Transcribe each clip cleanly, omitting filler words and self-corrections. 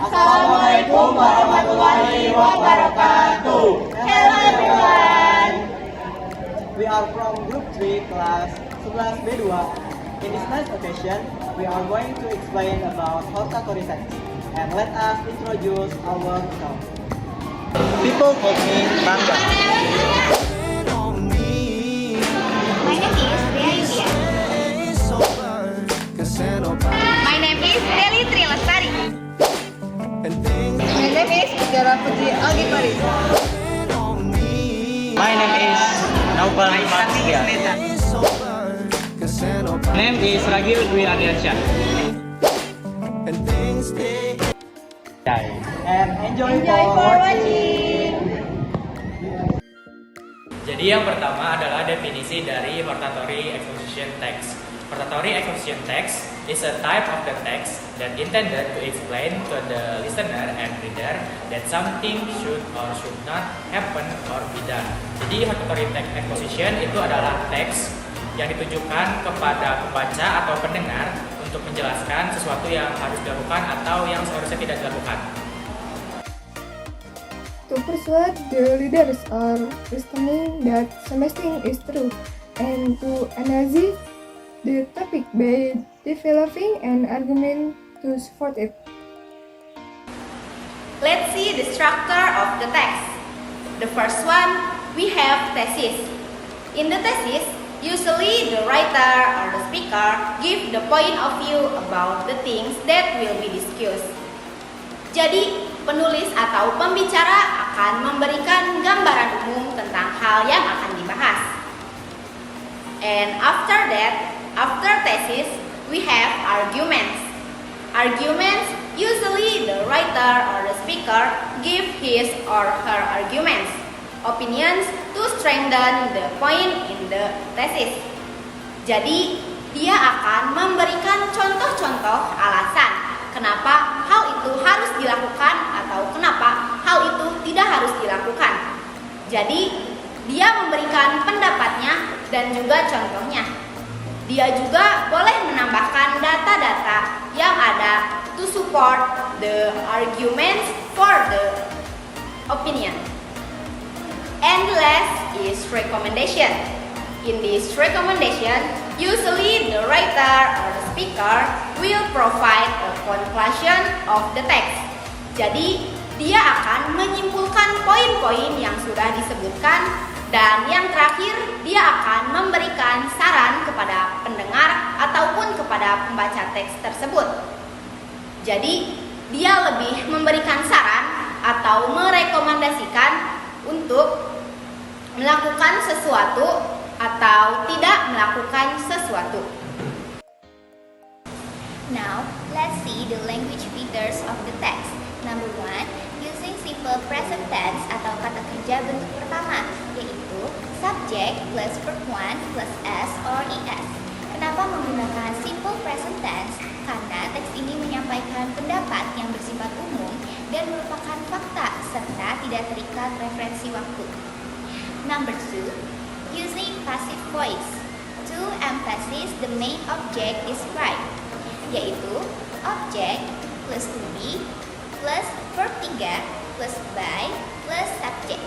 Assalamualaikum warahmatullahi wabarakatuh. Hello everyone. We are from Group 3 Class 11B2. In this nice occasion, we are going to explain about hortatory text. And let us introduce ourselves. People call me Bangga. My name is Dea Yulia. My name is Deli Trilestari. My name is Tiara Putri Algifari. My name is Naufal Marsdia. My name is Ragil Dwi Ardiansyah. And enjoy For watching. Jadi yang pertama adalah definisi dari hortatory exposition text. Hortatory exposition text is a type of the text that intended to explain to the listener and reader that something should or should not happen or be done. Jadi hortatory text exposition itu adalah teks yang ditujukan kepada pembaca atau pendengar untuk menjelaskan sesuatu yang harus dilakukan atau yang seharusnya tidak dilakukan. To persuade the leaders or listening that something is true, and to analyze the topic by developing an argument to support it. Let's see the structure of the text. The first one, we have thesis. In the thesis, usually the writer or the speaker give the point of view about the things that will be discussed. Jadi, penulis atau pembicara akan memberikan gambaran umum tentang hal yang akan dibahas. And after that, after thesis, we have arguments. Arguments, usually the writer or the speaker give his or her arguments, opinions to strengthen the point in the thesis. Jadi, dia akan memberikan contoh-contoh alasan kenapa hal itu harus dilakukan atau kenapa hal itu tidak harus dilakukan. Jadi, dia memberikan pendapatnya dan juga contohnya. Dia juga boleh menambahkan data-data yang ada to support the arguments for the opinion. And last is recommendation. In this recommendation, usually the writer or the speaker will provide a conclusion of the text. Jadi, dia akan menyimpulkan poin-poin yang sudah disebutkan dan yang terakhir, dia akan memberikan saran kepada pendengar ataupun kepada pembaca teks tersebut. Jadi, dia lebih memberikan saran atau merekomendasikan untuk melakukan sesuatu atau tidak melakukan sesuatu. Now, let's see the language features of the text. Number 1, using simple present tense atau kata kerja bentuk pertama, yaitu subject plus verb 1 plus s or es. Kenapa menggunakan simple present tense? Karena teks ini menyampaikan pendapat yang bersifat umum dan merupakan fakta serta tidak terikat referensi waktu. Number 2, using passive voice to emphasize the main object described, yaitu object plus to be plus verb 3 plus by plus subject.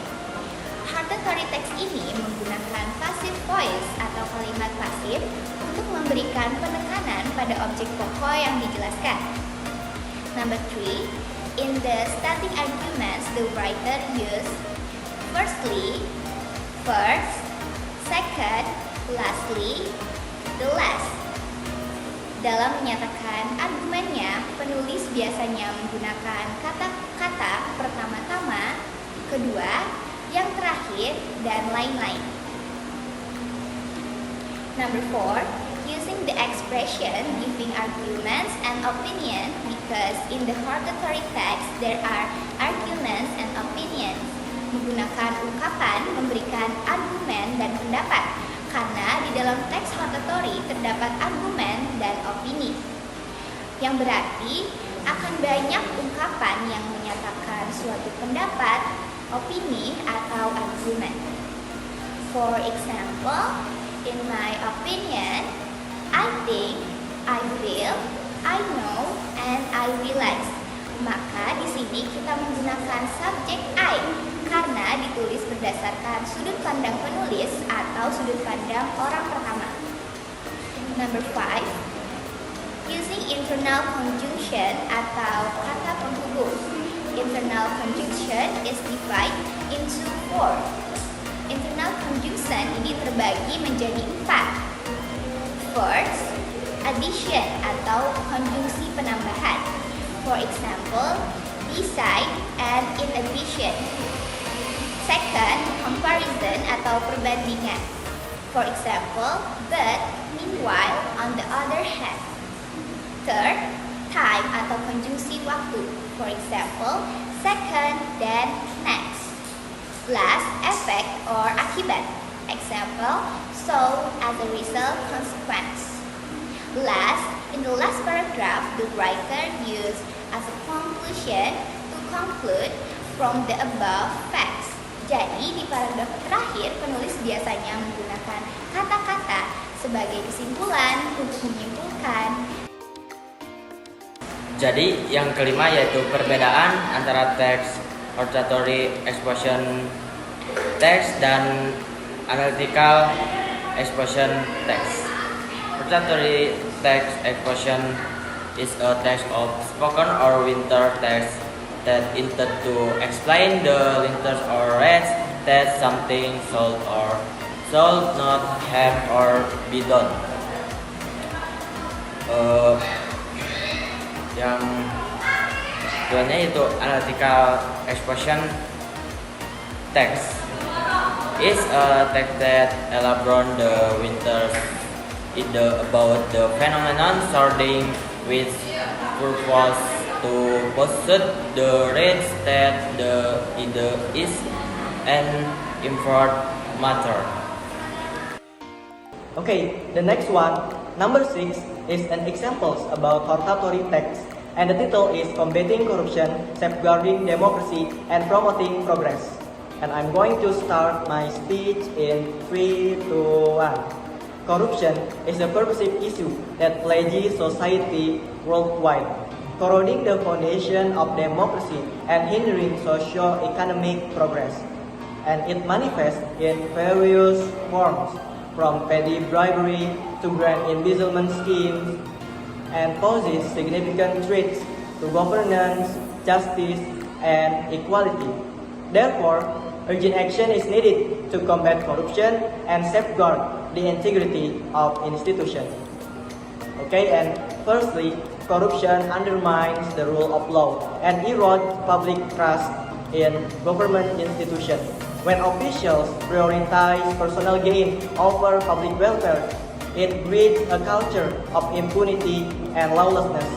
Hortatory text ini menggunakan passive voice atau kalimat pasif untuk memberikan penekanan pada objek pokok yang dijelaskan. Number 3, in the starting arguments the writer use firstly, first, second, lastly, the last. Dalam menyatakan argumennya, penulis biasanya menggunakan kata-kata pertama-tama, kedua, yang terakhir, dan lain-lain. Number 4, using the expression giving arguments and opinion because in the hortatory text there are arguments and opinions. Menggunakan ungkapan memberikan argumen dan pendapat karena di dalam teks hortatory terdapat argumen dan opini, yang berarti akan banyak ungkapan yang menyatakan suatu pendapat, opini, atau argumen. For example, in my opinion, I think, I feel, I know, and I realize. Maka sini kita menggunakan subjek I karena ditulis berdasarkan sudut pandang penulis atau sudut pandang orang pertama. Number 5, using internal conjunction atau kata penghubung. Internal conjunction is divided into 4. Internal conjunction ini terbagi menjadi 4. First, addition atau konjungsi penambahan. For example, beside and in addition. Second, comparison atau perbandingan. For example, but, meanwhile, on the other hand. Third, time atau konjungsi waktu. For example, second, then, next. Last, effect or akibat. Example, so, as a result, consequence. Last, in the last paragraph, the writer used as a conclusion to conclude from the above facts. Jadi, di paragraf terakhir, penulis biasanya menggunakan kata-kata sebagai kesimpulan untuk menyimpulkan. Jadi, yang kelima yaitu perbedaan antara teks hortatory exposition text dan analytical exposition text. Hortatory text exposition is a text of spoken or written text that intended to explain the letters or reads that something should or should not have or be done. Yang keduanya itu analytical exposition text is a text that elaborates the winters about the phenomenon starting with purpose to posit the reads that the idea is an inferred matter. Okay, the next one, number 6, is an examples about hortatory text, and the title is Combating Corruption, Safeguarding Democracy, and Promoting Progress. And I'm going to start my speech in 3, 2, 1. Corruption is a pervasive issue that plagues society worldwide, corroding the foundation of democracy and hindering socio-economic progress. And it manifests in various forms, from petty bribery to grand embezzlement schemes, and poses significant threats to governance, justice, and equality. Therefore, urgent action is needed to combat corruption and safeguard the integrity of institutions. Okay, and firstly, corruption undermines the rule of law and erodes public trust in government institutions. When officials prioritize personal gain over public welfare, it breeds a culture of impunity and lawlessness,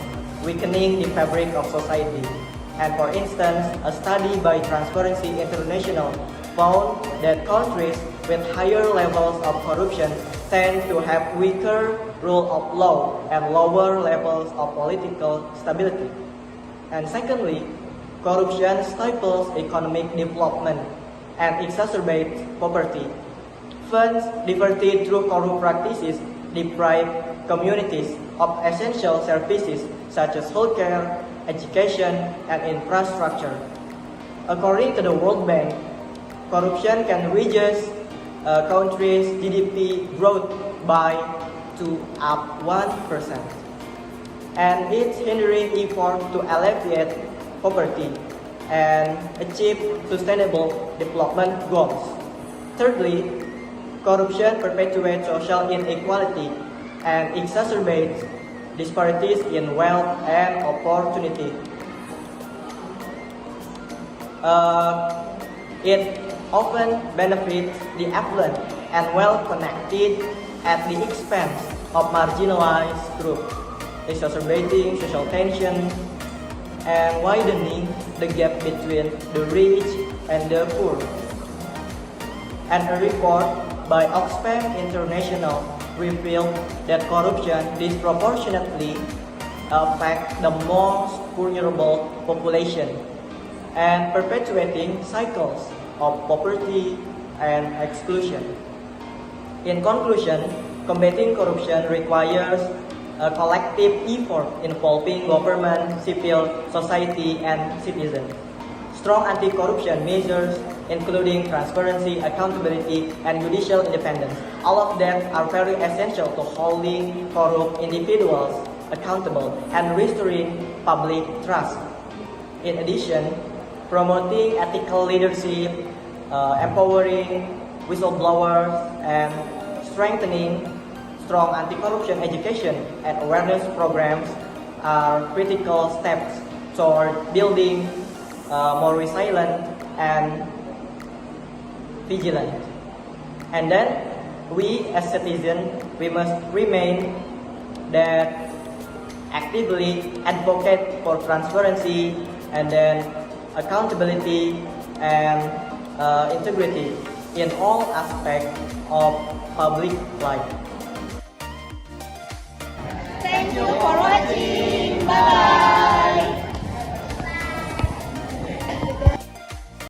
weakening the fabric of society. And for instance, a study by Transparency International found that countries with higher levels of corruption tend to have weaker rule of law and lower levels of political stability. And secondly, corruption stifles economic development and exacerbates poverty. Funds diverted through corrupt practices deprive communities of essential services such as healthcare, education, and infrastructure. According to the World Bank, corruption can reduce a country's GDP growth by up 1%, and it's hindering effort to alleviate poverty and achieve sustainable development goals. Thirdly, corruption perpetuates social inequality and exacerbates disparities in wealth and opportunity. It often benefits the affluent and well-connected at the expense of marginalized groups, exacerbating social tension and widening the gap between the rich and the poor. And a report by Oxfam International revealed that corruption disproportionately affects the most vulnerable population and perpetuating cycles of poverty and exclusion. In conclusion, combating corruption requires a collective effort involving government, civil society, and citizens. Strong anti-corruption measures, including transparency, accountability, and judicial independence. All of them are very essential to holding corrupt individuals accountable and restoring public trust. In addition, promoting ethical leadership, empowering whistleblowers, and strengthening strong anti-corruption education and awareness programs are critical steps toward building more resilient and vigilant. And then we as citizens, we must remain that actively advocate for transparency and then accountability and integrity in all aspects of public life. Thank you for watching. Bye.